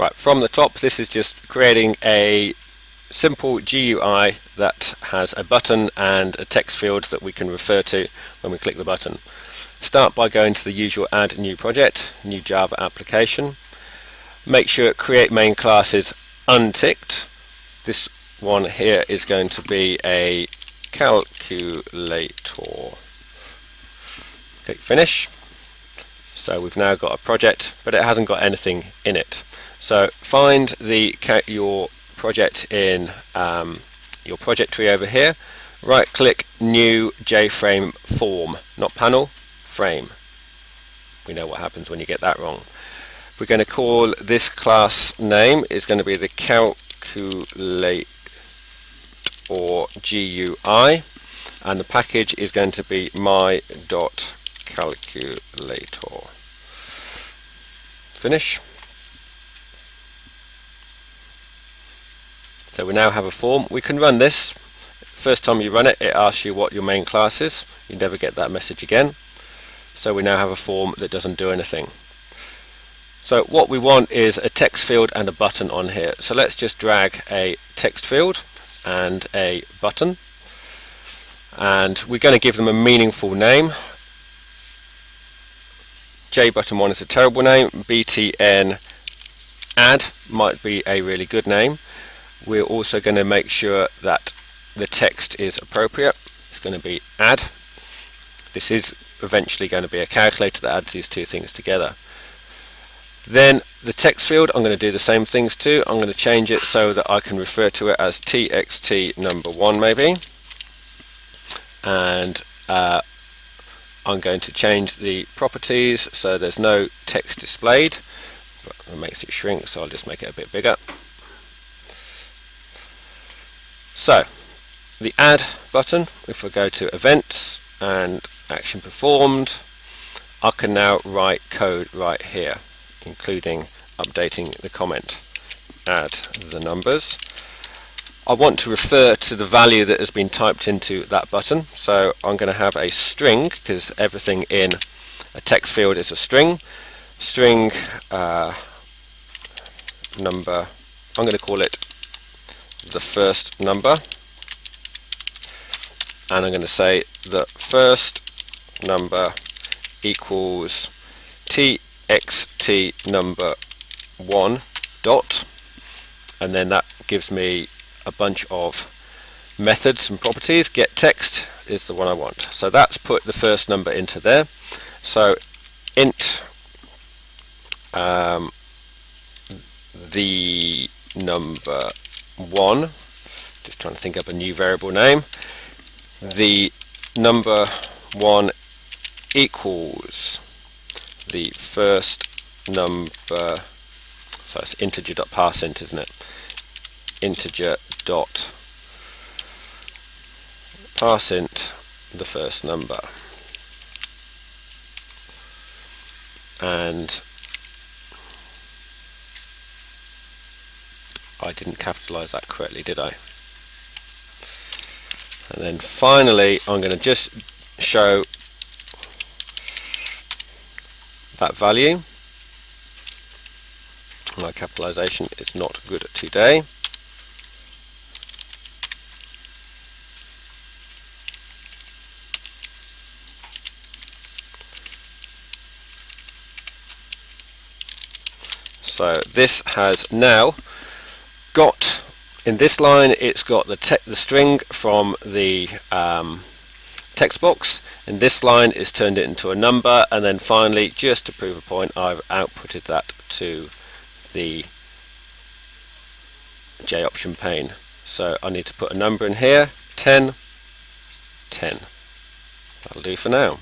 Right, from the top, this is just creating a simple GUI that has a button and a text field that we can refer to when we click the button. Start by going to the usual Add New Project, New Java Application. Make sure Create Main Class is unticked. This one here is going to be a calculator. Click Finish. So we've now got a project, but it hasn't got anything in it. So find your project in your project tree over here. Right click New JFrame Form, not Panel, Frame. We know what happens when you get that wrong. We're going to call this class name is going to be the calculate or GUI, and the package is going to be my.calculator. Finish. So we now have a form. We can run this. First time you run it, it asks you what your main class is. You never get that message again. So we now have a form that doesn't do anything. So what we want is a text field and a button on here. So let's just drag a text field and a button, and we're going to give them a meaningful name. JButton1 is a terrible name. BTN add might be a really good name. We're also going to make sure that the text is appropriate. It's going to be add. This is eventually going to be a calculator that adds these two things together. Then the text field, I'm going to do the same things too. I'm going to change it so that I can refer to it as txt number 1 maybe. And I'm going to change the properties so there's no text displayed. But it makes it shrink, so I'll just make it a bit bigger. So the add button, if I go to events and action performed, I can now write code right here, including updating the comment. Add the numbers. I want to refer to the value that has been typed into that button, so I'm going to have a string, because everything in a text field is a string. String number, I'm going to call it the first number, and I'm going to say the first number equals txt number 1 dot, and then that gives me a bunch of methods and properties. Get text is the one I want, so that's put the first number into there. So int the number 1, just trying to think up a new variable name, the number 1 equals the first number, so it's integer.parseInt, isn't it? Integer.parseInt the first number, and I didn't capitalize that correctly, did I? And then finally I'm going to just show that value. My capitalization is not good today. So this has now got, in this line it's got the string from the text box. In this line it's turned it into a number, and then finally, just to prove a point, I've outputted that to the JOption pane. So I need to put a number in here, 10, 10. That'll do for now.